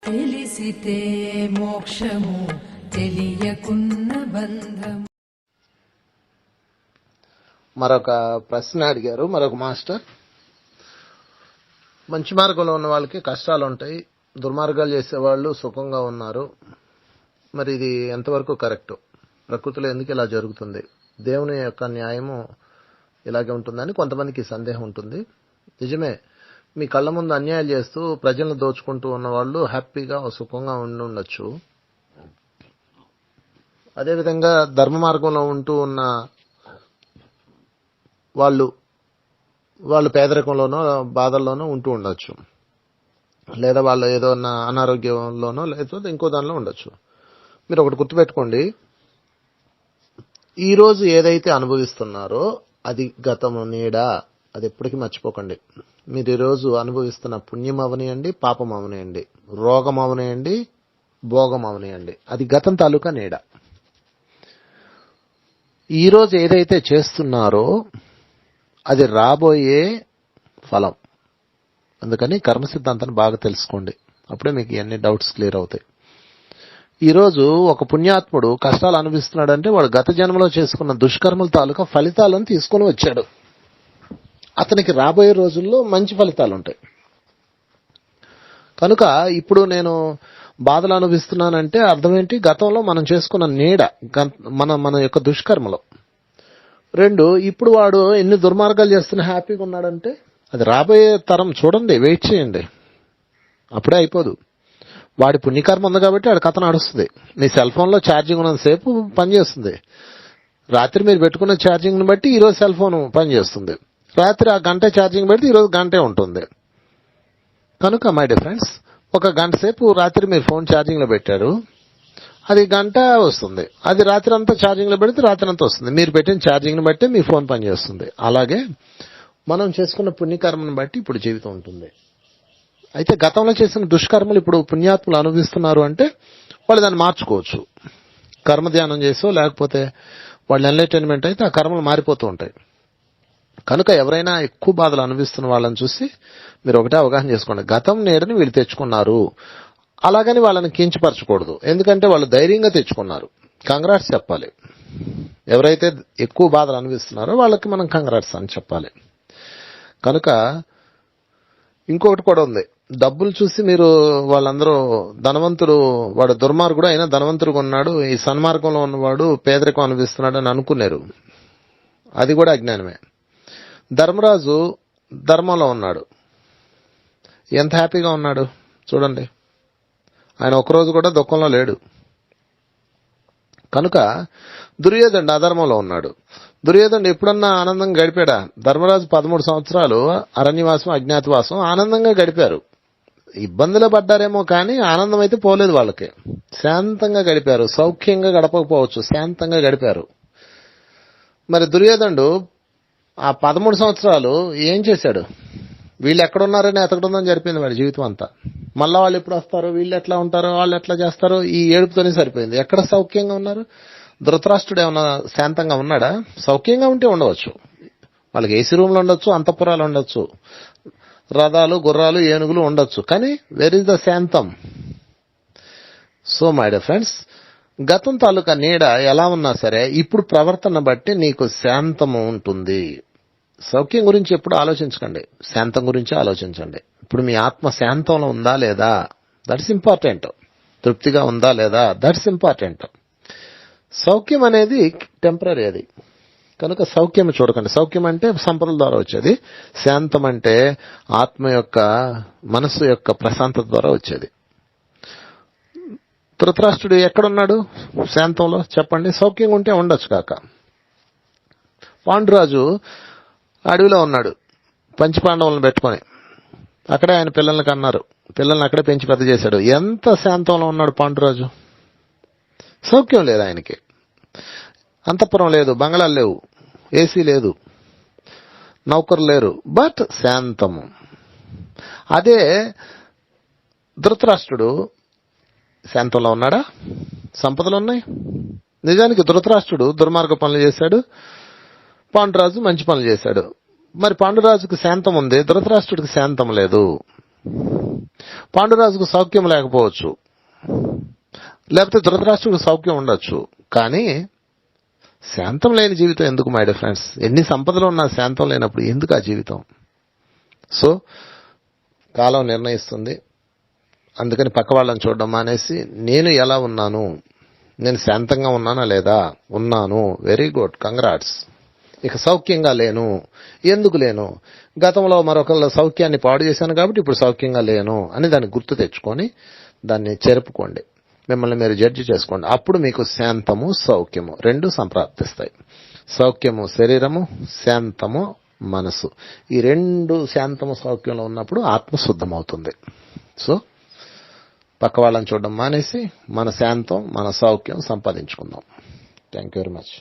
తెలిసితే మోక్షము తెలియకున్న బంధము. మరొక ప్రశ్న అడిగారు మరొక మాస్టర్. మంచి మార్గంలో ఉన్న వాళ్ళకి కష్టాలు ఉంటాయి, దుర్మార్గాలు చేసేవాళ్ళు సుఖంగా ఉన్నారు. మరి ఇది ఎంతవరకు కరెక్ట్? ప్రకృతిలో ఎందుకు ఇలా జరుగుతుంది? దేవుని యొక్క న్యాయము ఇలాగే ఉంటుందని కొంతమందికి సందేహం ఉంటుంది. నిజమే, మీ కళ్ళ ముందు అన్యాయాలు చేస్తూ ప్రజలను దోచుకుంటూ ఉన్న వాళ్ళు హ్యాపీగా సుఖంగా ఉండొచ్చు. అదేవిధంగా ధర్మ మార్గంలో ఉంటూ ఉన్న వాళ్ళు పేదరికంలోనో బాధల్లోనో ఉంటూ ఉండొచ్చు, లేదా వాళ్ళు ఏదో అనారోగ్యంలోనో లేదా ఇంకో దానిలో ఉండొచ్చు. మీరు ఒకటి గుర్తుపెట్టుకోండి, ఈ రోజు ఏదైతే అనుభవిస్తున్నారో అది గతము నీడ. అది ఎప్పటికీ మర్చిపోకండి. మీరు ఈరోజు అనుభవిస్తున్న పుణ్యం అవనియండి, పాపం అవనియండి, రోగం అవనియండి, భోగం అవనియండి, అది గతం తాలూకా నీడ. ఈరోజు ఏదైతే చేస్తున్నారో అది రాబోయే ఫలం. అందుకని కర్మ సిద్ధాంతాన్ని బాగా తెలుసుకోండి, అప్పుడే మీకు ఇవన్నీ డౌట్స్ క్లియర్ అవుతాయి. ఈరోజు ఒక పుణ్యాత్ముడు కష్టాలు అనుభవిస్తున్నాడంటే వాడు గత జన్మలో చేసుకున్న దుష్కర్మల తాలూకా ఫలితాలను తీసుకొని వచ్చాడు. అతనికి రాబోయే రోజుల్లో మంచి ఫలితాలు ఉంటాయి. కనుక ఇప్పుడు నేను బాధలు అనుభవిస్తున్నానంటే అర్థం ఏంటి? గతంలో మనం చేసుకున్న నీడ, మన యొక్క దుష్కర్మలో. రెండు, ఇప్పుడు వాడు ఎన్ని దుర్మార్గాలు చేస్తున్నా హ్యాపీగా ఉన్నాడంటే అది రాబోయే తరం. చూడండి, వెయిట్ చేయండి, అప్పుడే అయిపోదు. వాడి పుణ్యకర్మ ఉంది కాబట్టి వాడి కథ నడుస్తుంది. మీ సెల్ ఫోన్లో ఛార్జింగ్ ఉన్నంతసేపు పనిచేస్తుంది. రాత్రి మీరు పెట్టుకున్న ఛార్జింగ్ని బట్టి ఈరోజు సెల్ ఫోన్ పనిచేస్తుంది. రాత్రి ఆ గంట ఛార్జింగ్ పెడితే ఈరోజు గంటే ఉంటుంది. కనుక మై డియర్ ఫ్రెండ్స్, ఒక గంట సేపు రాత్రి మీరు ఫోన్ ఛార్జింగ్లో పెట్టారు, అది గంట వస్తుంది. అది రాత్రి అంతా ఛార్జింగ్లో పెడితే రాత్రి అంతా వస్తుంది. మీరు పెట్టిన ఛార్జింగ్ని బట్టి మీ ఫోన్ పనిచేస్తుంది. అలాగే మనం చేసుకున్న పుణ్యకర్మను బట్టి ఇప్పుడు జీవితం ఉంటుంది. అయితే గతంలో చేసిన దుష్కర్మలు ఇప్పుడు పుణ్యాత్ములు అనుభవిస్తున్నారు అంటే వాళ్ళు దాన్ని మార్చుకోవచ్చు. కర్మ ధ్యానం చేసో లేకపోతే వాళ్ళు ఎన్లైటైన్మెంట్ అయితే ఆ కర్మలు మారిపోతూ ఉంటాయి. కనుక ఎవరైనా ఎక్కువ బాధలు అనుభవిస్తున్న వాళ్ళని చూసి మీరు ఒకటే అవగాహన చేసుకోండి, గతం నీడని వీళ్ళు తెచ్చుకున్నారు. అలాగని వాళ్ళని కించపరచకూడదు, ఎందుకంటే వాళ్ళు ధైర్యంగా తెచ్చుకున్నారు. కంగ్రాట్స్ చెప్పాలి. ఎవరైతే ఎక్కువ బాధలు అనుభవిస్తున్నారో వాళ్ళకి మనం కంగ్రాట్స్ అని చెప్పాలి. కనుక ఇంకొకటి కూడా ఉంది, డబ్బులు చూసి మీరు వాళ్ళందరూ ధనవంతుడు, వాడు దుర్మార్గుడు అయినా ధనవంతుడుగా ఉన్నాడు, ఈ సన్మార్గంలో ఉన్నవాడు పేదరికం అనుభవిస్తున్నాడు అని అనుకున్నారు. అది కూడా అజ్ఞానమే. ధర్మరాజు ధర్మంలో ఉన్నాడు, ఎంత హ్యాపీగా ఉన్నాడు చూడండి. ఆయన ఒకరోజు కూడా దుఃఖంలో లేడు. కనుక దుర్యోధనుడు అధర్మంలో ఉన్నాడు. దుర్యోధనుడు ఎప్పుడన్నా ఆనందంగా గడిపాడా? ధర్మరాజు 13 సంవత్సరాలు అరణ్యవాసం అజ్ఞాతవాసం ఆనందంగా గడిపారు. ఇబ్బందులు పడ్డారేమో కానీ ఆనందం అయితే పోలేదు వాళ్ళకి. శాంతంగా గడిపారు, సౌఖ్యంగా గడపకపోవచ్చు, శాంతంగా గడిపారు. మరి దుర్యోధనుడు ఆ 13 సంవత్సరాలు ఏం చేశాడు? వీళ్ళు ఎక్కడున్నారని ఎతకడం జరిపింది వాడి జీవితం అంతా. మళ్ళా వాళ్ళు ఎప్పుడు వస్తారు, వీళ్ళు ఎట్లా ఉంటారో, వాళ్ళు ఎట్లా చేస్తారో, ఈ ఏడుపుతోనే సరిపోయింది. ఎక్కడ సౌఖ్యంగా ఉన్నారు? ధృతరాష్ట్రుడు ఏమన్నా శాంతంగా ఉన్నాడా? సౌఖ్యంగా ఉంటే ఉండవచ్చు, వాళ్ళకి ఏసీ రూమ్లు ఉండొచ్చు, అంతఃపురాలు ఉండొచ్చు, రథాలు గుర్రాలు ఏనుగులు ఉండొచ్చు, కానీ వేర్ ఇస్ ద శాంతం? సో మై డియర్ ఫ్రెండ్స్, గతం తాలూకా నీడ ఎలా ఉన్నా సరే ఇప్పుడు ప్రవర్తన బట్టి నీకు శాంతము ఉంటుంది. సౌఖ్యం గురించి ఎప్పుడు ఆలోచించకండి, శాంతం గురించి ఆలోచించండి. ఇప్పుడు మీ ఆత్మ శాంతంలో ఉందా లేదా, దట్స్ ఇంపార్టెంట్. తృప్తిగా ఉందా లేదా, దట్స్ ఇంపార్టెంట్. సౌఖ్యం అనేది టెంపరీ, అది కనుక సౌఖ్యం చూడకండి. సౌఖ్యం అంటే సంపదల ద్వారా వచ్చేది, శాంతం అంటే ఆత్మ యొక్క మనస్సు యొక్క ప్రశాంతత ద్వారా వచ్చేది. ధృతరాష్ట్రుడు ఎక్కడున్నాడు శాంతంలో చెప్పండి? సౌఖ్యంగా ఉంటే ఉండొచ్చు కాక. పాండురాజు అడవిలో ఉన్నాడు పంచపాండవులను పెట్టుకొని, అక్కడే ఆయన పిల్లల్ని కన్నారు, పిల్లల్ని అక్కడే పెంచి పెద్ద చేశాడు. ఎంత శాంతంలో ఉన్నాడు పాండురాజు? సౌఖ్యం లేదు ఆయనకి, అంతఃపురం లేదు, బంగళాలు లేవు, ఏసీ లేదు, నౌకరు లేరు, బట్ శాంతము. అదే ధృతరాష్ట్రుడు శాంతంలో ఉన్నాడా? సంపదలు ఉన్నాయి. నిజానికి ధృతరాష్ట్రుడు దుర్మార్గ పనులు చేశాడు, పాండురాజు మంచి పనులు చేశాడు. మరి పాండురాజుకు శాంతం ఉంది, ధృతరాష్ట్రుడికి శాంతం లేదు. పాండురాజుకు సౌఖ్యం లేకపోవచ్చు, లేకపోతే ధృతరాష్ట్రుడికి సౌఖ్యం ఉండొచ్చు, కానీ శాంతం లేని జీవితం ఎందుకు మై డియర్ ఫ్రెండ్స్? ఎన్ని సంపదలు ఉన్నా శాంతం లేనప్పుడు ఎందుకు ఆ జీవితం? సో కాలం నిర్ణయిస్తుంది. అందుకని పక్క వాళ్ళని చూడడం మానేసి నేను ఎలా ఉన్నాను, నేను శాంతంగా ఉన్నానా లేదా? ఉన్నాను, వెరీ గుడ్, కంగ్రాట్స్. ఇక సౌఖ్యంగా లేను, ఎందుకు లేను? గతంలో మరొకళ్ళ సౌఖ్యాన్ని పాడు చేశాను కాబట్టి ఇప్పుడు సౌఖ్యంగా లేను అని దాన్ని గుర్తు తెచ్చుకొని దాన్ని చెరుపుకోండి, మిమ్మల్ని మీరు జడ్జి చేసుకోండి. అప్పుడు మీకు శాంతము సౌఖ్యము రెండు సంప్రాప్తిస్తాయి. సౌఖ్యము శరీరము, శాంతము మనసు. ఈ రెండు శాంతము సౌఖ్యంలో ఉన్నప్పుడు ఆత్మ శుద్ధమవుతుంది. సో పక్క వాళ్ళని చూడడం మానేసి మన శాంతం, మన సౌఖ్యం సంపాదించుకుందాం. Thank you very much.